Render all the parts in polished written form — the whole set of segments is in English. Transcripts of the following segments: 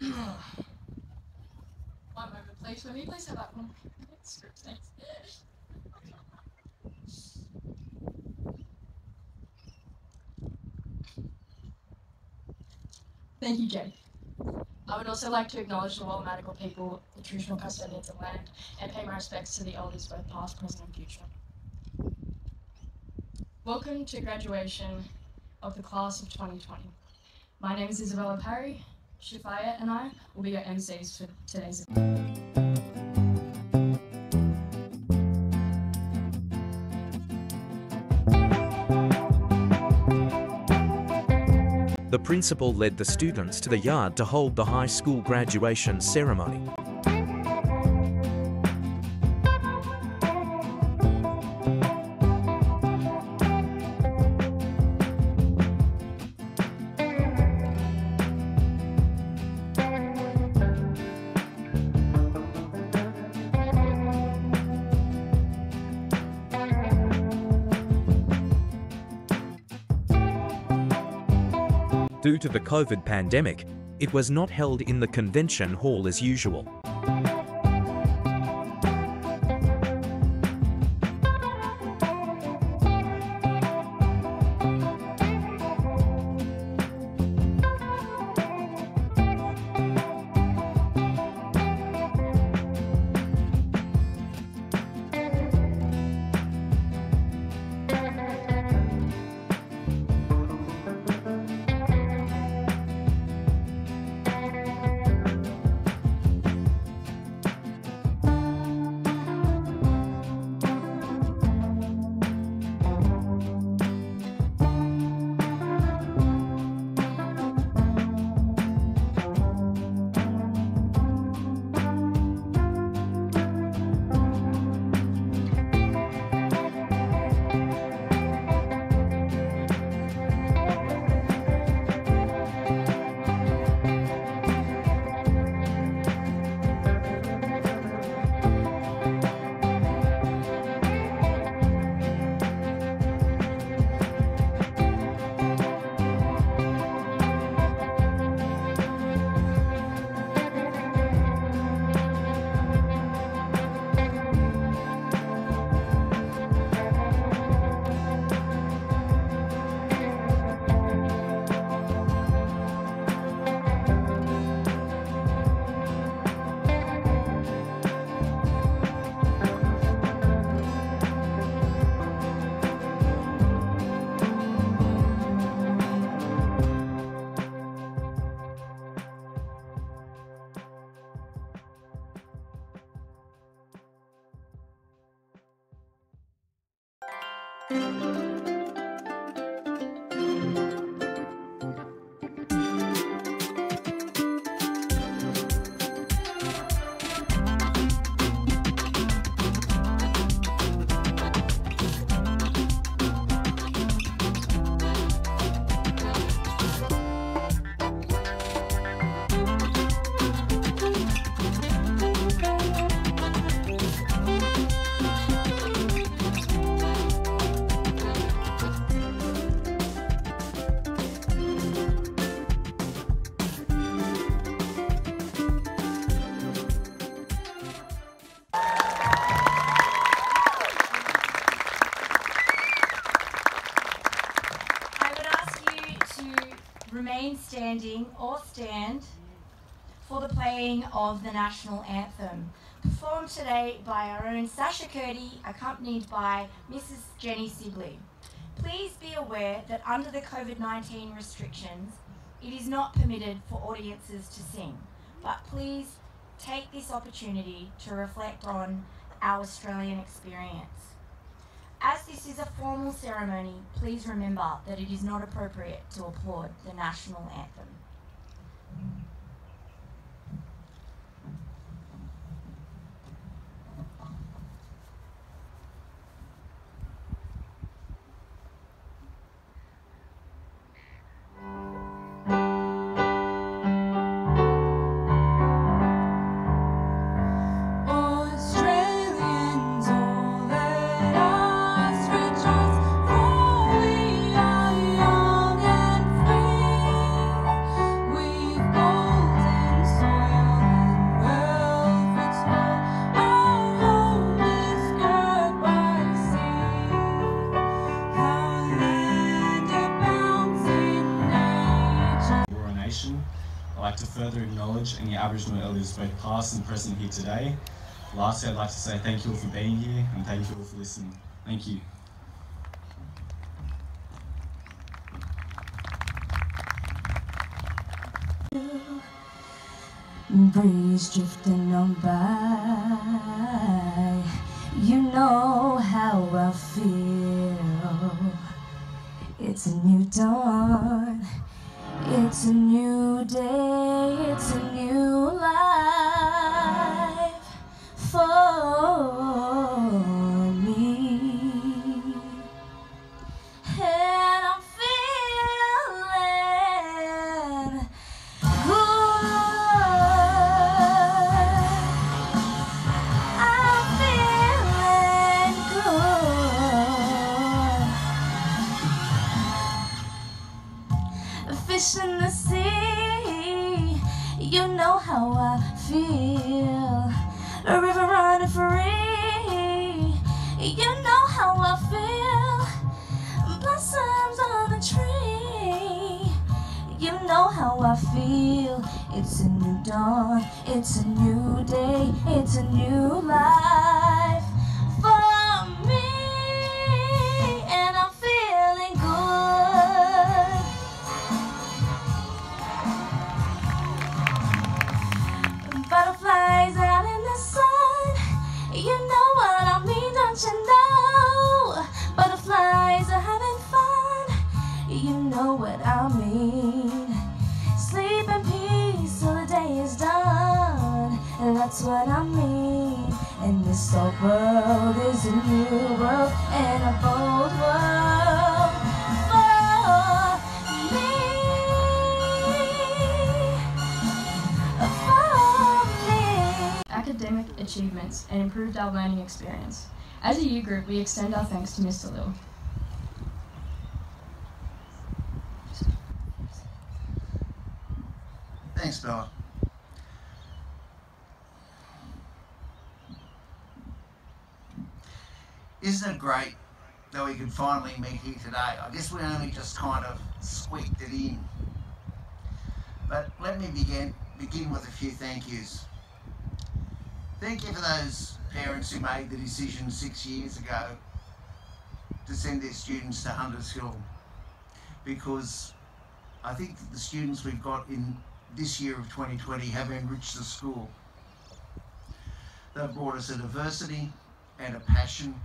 One moment, please. Will you please have that one? Thanks. Thank you, Jay. I would also like to acknowledge the Walmatical people, the traditional custodians of land, and pay my respects to the elders, both past, present, and future. Welcome to graduation of the class of 2020. My name is Isabella Parry. Shafaya and I will be your MCs for today's event. The principal led the students to the yard to hold the high school graduation ceremony. Due to the COVID pandemic, it was not held in the convention hall as usual. Remain standing or stand for the playing of the national anthem, performed today by our own Sasha Curdy, accompanied by Mrs. Jenny Sibley. Please be aware that under the COVID-19 restrictions, it is not permitted for audiences to sing, but please take this opportunity to reflect on our Australian experience. As this is a formal ceremony, please remember that it is not appropriate to applaud the national anthem. Australians, all let us rejoice, for we are young and free. graduation. I'd like to further acknowledge any Aboriginal elders both past and present here today. Lastly, I'd like to say thank you all for being here and thank you all for listening. Thank you. Breeze drifting on by, you know how I feel. It's a new dawn, it's a new day, it's a new life for me. And I'm feeling fish in the sea, you know how I feel. A river running free, you know how I feel. Blossoms on the tree, you know how I feel. It's a new dawn, it's a new day, it's a new life for me. And I'm feeling good. Butterflies out in the sun, you know what I mean, don't you know? Butterflies are having fun, you know what I mean. Sleep in peace till the day is done, and that's what I mean. And this old world is a new world and a bold world for me. Academic achievements and improved our learning experience. As a year group, we extend our thanks to Mr. Lill. Thanks, Bella. Isn't it great that we can finally meet here today? I guess we only just kind of squeaked it in. But let me begin with a few thank yous. Thank you for those parents who made the decision 6 years ago to send their students to Hunters Hill, because I think that the students we've got in this year of 2020 have enriched the school. They've brought us a diversity and a passion,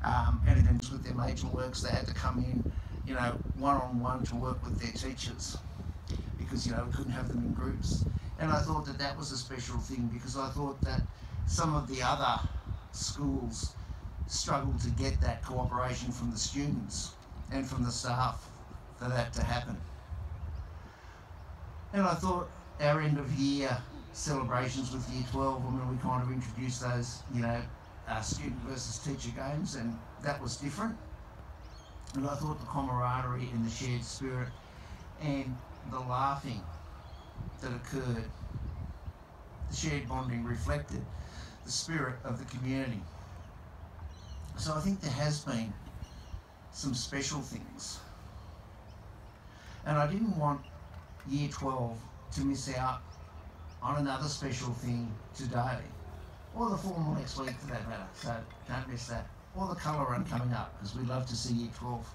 and it ends with their major works. They had to come in, you know, one-on-one to work with their teachers, because, you know, we couldn't have them in groups. And I thought that that was a special thing, because I thought that some of the other schools struggled to get that cooperation from the students and from the staff for that to happen. And I thought our end of year celebrations with Year 12, I mean, we kind of introduced those, you know, student versus teacher games, and that was different. And I thought the camaraderie and the shared spirit and the laughing that occurred, the shared bonding reflected the spirit of the community. So I think there has been some special things. And I didn't want Year 12 to miss out on another special thing today, or the formal next week for that matter, so don't miss that. Or the colour run coming up, because we'd love to see Year 12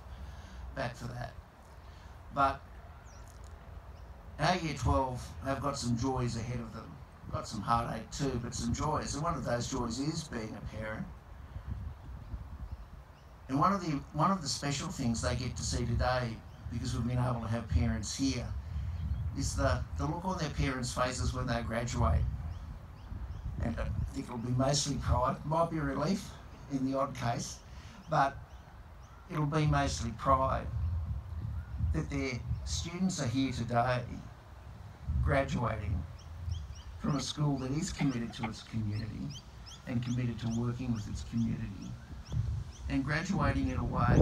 back for that. But our Year 12 have got some joys ahead of them. Got some heartache too, but some joys. And one of those joys is being a parent. And one of the special things they get to see today, because we've been able to have parents here, is the look on their parents' faces when they graduate. And I think it'll be mostly pride. Might be relief in the odd case, but it'll be mostly pride that their students are here today, graduating from a school that is committed to its community and committed to working with its community, and graduating in a way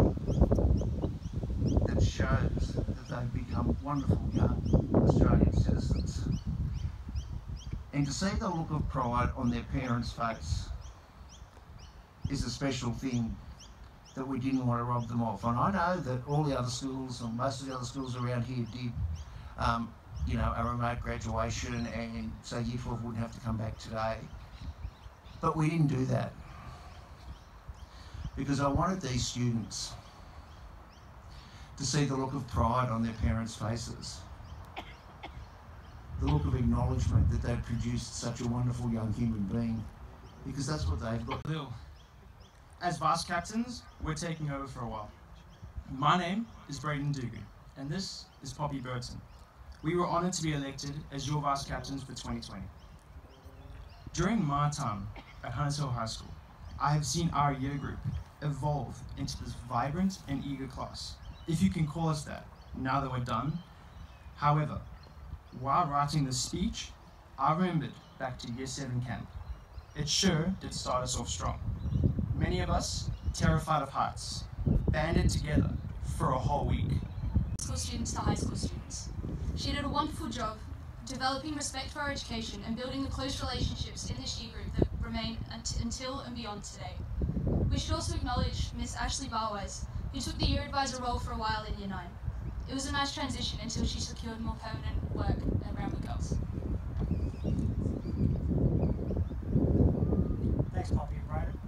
that shows that they've become wonderful young Australian citizens. And to see the look of pride on their parents' face is a special thing that we didn't want to rob them of. And I know that all the other schools, or most of the other schools around here, did you know, a remote graduation, and so Year 12 wouldn't have to come back today. But we didn't do that because I wanted these students to see the look of pride on their parents' faces, the look of acknowledgement that they'd produced such a wonderful young human being, because that's what they've got. As vice captains, we're taking over for a while. My name is Braden Dugan, and this is Poppy Burton. We were honoured to be elected as your vice captains for 2020. During my time at Hunters Hill High School, I have seen our year group evolve into this vibrant and eager class, if you can call us that, now that we're done. However, while writing this speech, I remembered back to Year 7 camp. It sure did start us off strong. Many of us, terrified of heights, banded together for a whole week. School students to high school students. She did a wonderful job developing respect for our education and building the close relationships in this year group that remain until and beyond today. We should also acknowledge Miss Ashley Barwise, who took the year advisor role for a while in Year 9. It was a nice transition until she secured more permanent work around the girls. Thanks, Poppy and Braden.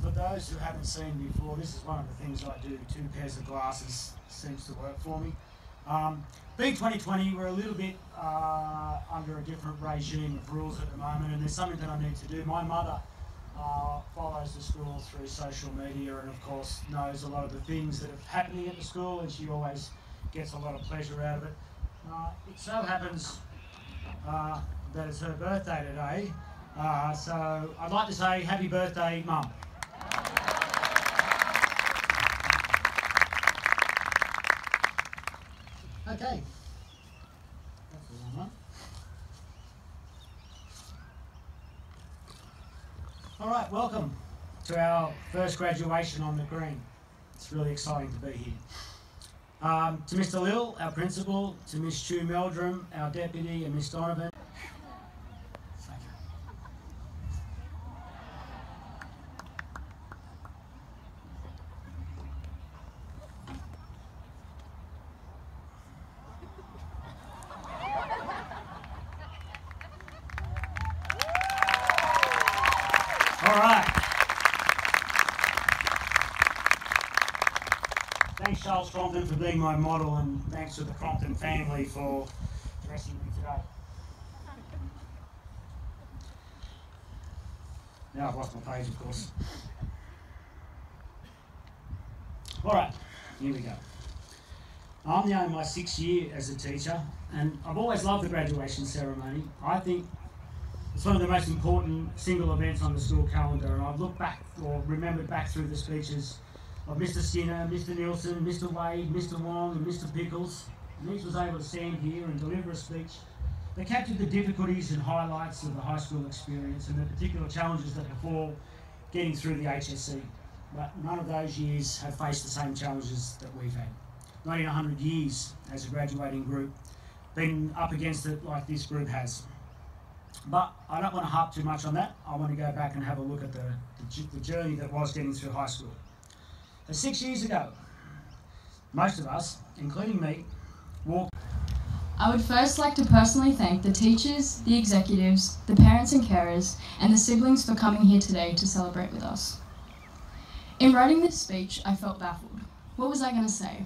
For those who haven't seen before, this is one of the things I do. 2 pairs of glasses seems to work for me. Being 2020, we're a little bit under a different regime of rules at the moment, and there's something that I need to do. My mother follows the school through social media and of course knows a lot of the things that are happening at the school, and she always gets a lot of pleasure out of it. It so happens that it's her birthday today, so I'd like to say happy birthday, Mum. Okay. That's the wrong one. All right, welcome to our first graduation on the green. It's really exciting to be here. To Mr. Lill, our principal, to Miss Chu Meldrum, our deputy, and Miss Donovan. Thank you. All right. Thanks, Charles Crompton, for being my model, and thanks to the Crompton family for dressing me today. Now I've lost my page, of course. All right, here we go. I'm now in my 6th year as a teacher, and I've always loved the graduation ceremony. I think it's one of the most important single events on the school calendar, and I've looked back or remembered back through the speeches of Mr. Skinner, Mr. Nielsen, Mr. Wade, Mr. Wong, and Mr. Pickles. And each was able to stand here and deliver a speech that captured the difficulties and highlights of the high school experience and the particular challenges that befall getting through the HSC. But none of those years have faced the same challenges that we've had. Not in 100 years as a graduating group, been up against it like this group has. But I don't want to harp too much on that. I want to go back and have a look at the journey that was getting through high school. So 6 years ago, most of us, including me, walked. I would first like to personally thank the teachers, the executives, the parents and carers, and the siblings for coming here today to celebrate with us. In writing this speech, I felt baffled. What was I going to say?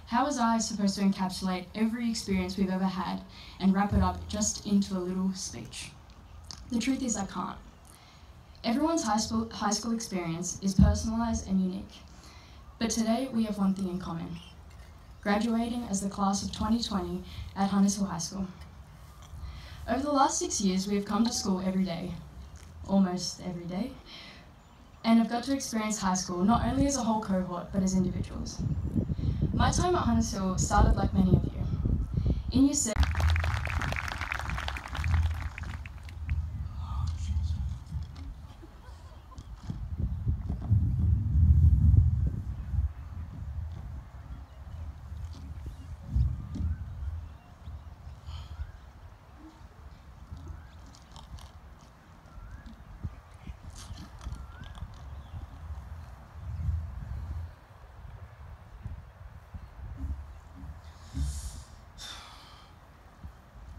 How was I supposed to encapsulate every experience we've ever had and wrap it up just into a little speech? The truth is I can't. Everyone's high school experience is personalised and unique. But today we have one thing in common: graduating as the class of 2020 at Hunters Hill High School. Over the last 6 years, we have come to school every day, almost every day, and have got to experience high school not only as a whole cohort, but as individuals. My time at Hunters Hill started like many of you. In Year 7,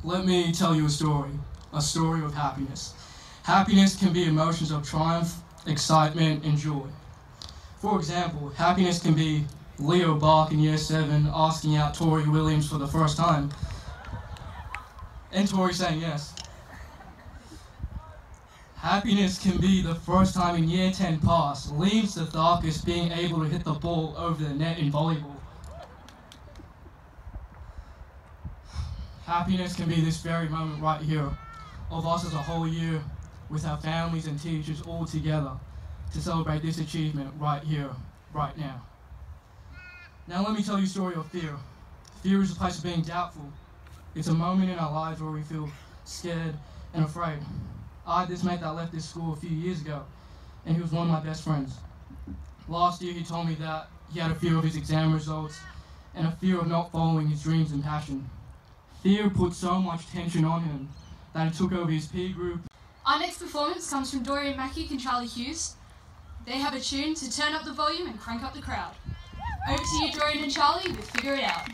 Let me tell you a story of happiness. Happiness can be emotions of triumph, excitement, and joy. For example, happiness can be Leo Bach in year 7 asking out Tori Williams for the first time, and Tori saying yes. Happiness can be the first time in year 10 pass, Liam Stathakis being able to hit the ball over the net in volleyball. Happiness can be this very moment right here, of us as a whole year, with our families and teachers all together to celebrate this achievement right here, right now. Now let me tell you a story of fear. Fear is a place of being doubtful. It's a moment in our lives where we feel scared and afraid. I had this mate that left this school a few years ago, and he was one of my best friends. Last year he told me that he had a fear of his exam results and a fear of not following his dreams and passion. Fear put so much tension on him that it took over his peer group. Our next performance comes from Dorian Mackey and Charlie Hughes. They have a tune to turn up the volume and crank up the crowd. Over to you, Dorian and Charlie, with Figure It Out.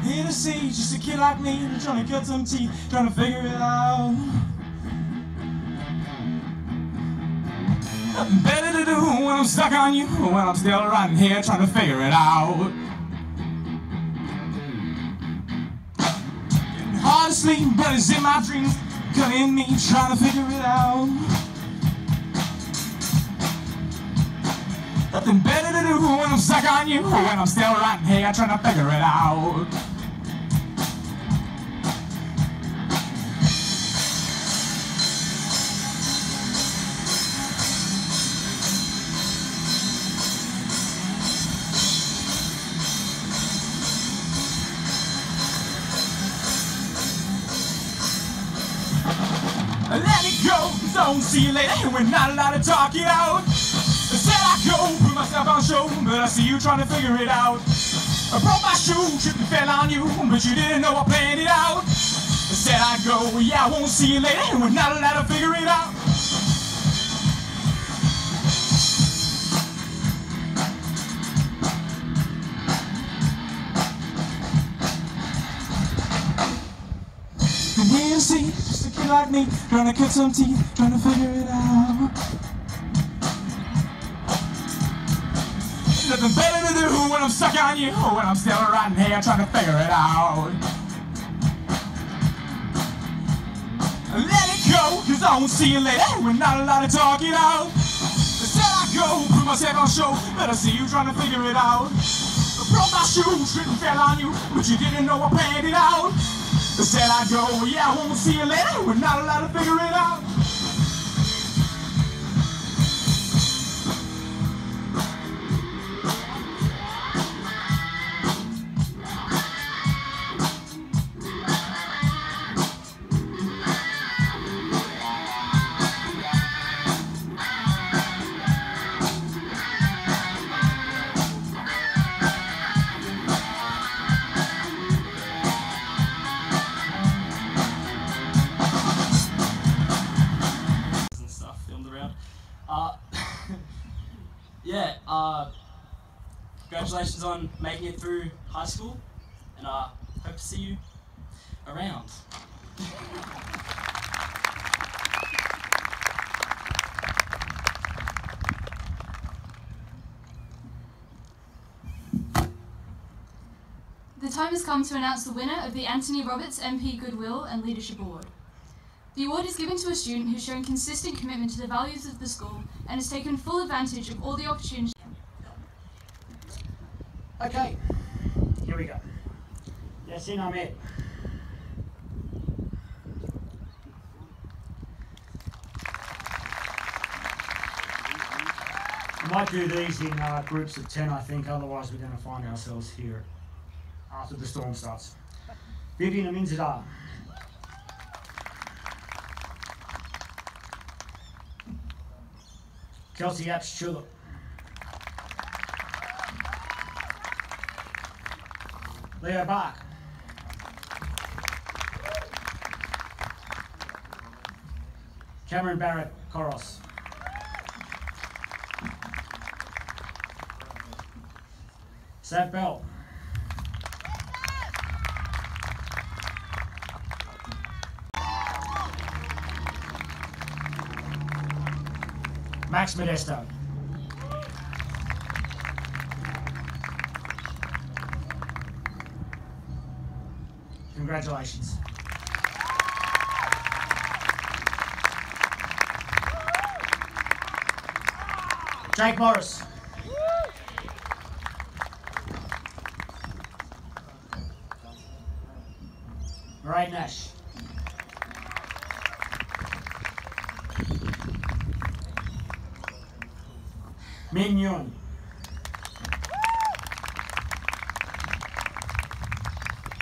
Here to see just a kid like me, trying to cut some teeth, trying to figure it out. Nothing better to do when I'm stuck on you, when I'm still right here trying to figure it out. Getting hard to sleep, but it's in my dreams, cutting me, trying to figure it out. Nothing better to do when I'm stuck on you, when I'm still right here trying to figure it out. Let it go, 'cause I won't see you later. We're not allowed to talk it out. Said I go, put myself on show, but I see you trying to figure it out. I broke my shoe, tripped and fell on you, but you didn't know I planned it out. Said I go, yeah, I won't see you later. We're not allowed to figure it out. And here you see, just a kid like me, trying to cut some teeth, trying to figure it out. Nothing better to do when I'm stuck on you, when I'm still right here trying to figure it out. Let it go, 'cause I won't see you later. We're not allowed to talk it out. Said I go, put myself on show, but I see you trying to figure it out. I broke my shoe, tripped and fell on you, but you didn't know I planned it out. Said I go, yeah, I won't see you later. We're not allowed to figure it out. Congratulations on making it through high school, and I hope to see you around. The time has come to announce the winner of the Anthony Roberts MP Goodwill and Leadership Award. The award is given to a student who's shown consistent commitment to the values of the school and has taken full advantage of all the opportunities. Okay, here we go. Yasin Ahmed. We might do these in groups of 10, I think, otherwise we're going to find ourselves here after the storm starts. Vivian Aminzadar. Kelsey Apps Chulip. Leo Bark. Cameron Barrett Koros. Sav Bell. Max Modesto. Congratulations. Jake Morris. Murray Nash. Min Yun.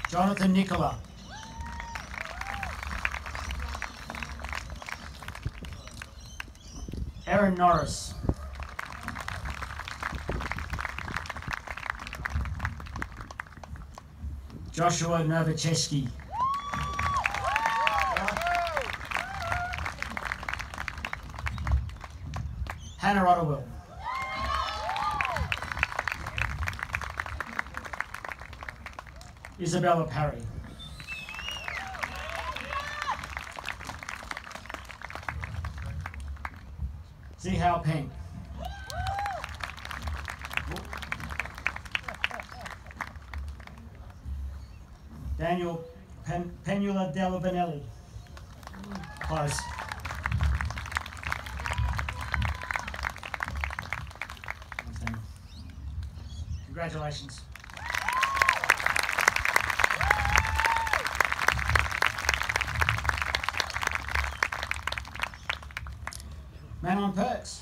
Jonathan Nicola. Aaron Norris. Joshua Novacheski. Hannah Otterwell. Isabella Parry. Zihao Peng. Daniel Penula Della Vanelli. Close. Congratulations. Manon Perks.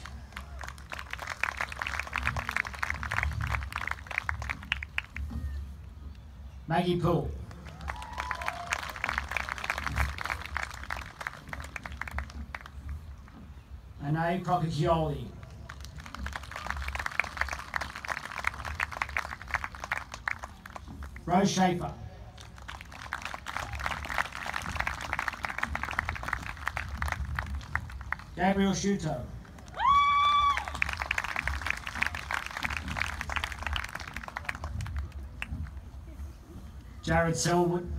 Maggie Poole. Anae Procacchioli. Rose Schaefer. Gabriel Shuto. Jared Selwood.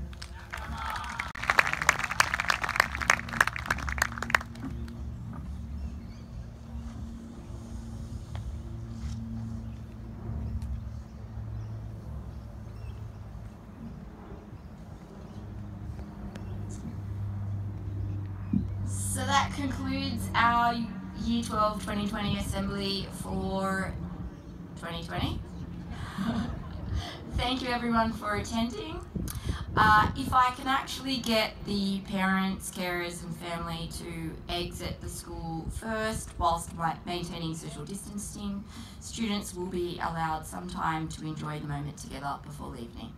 So that concludes our Year 12 2020 Assembly for 2020. Thank you everyone for attending. If I can actually get the parents, carers and family to exit the school first whilst maintaining social distancing, students will be allowed some time to enjoy the moment together before leaving.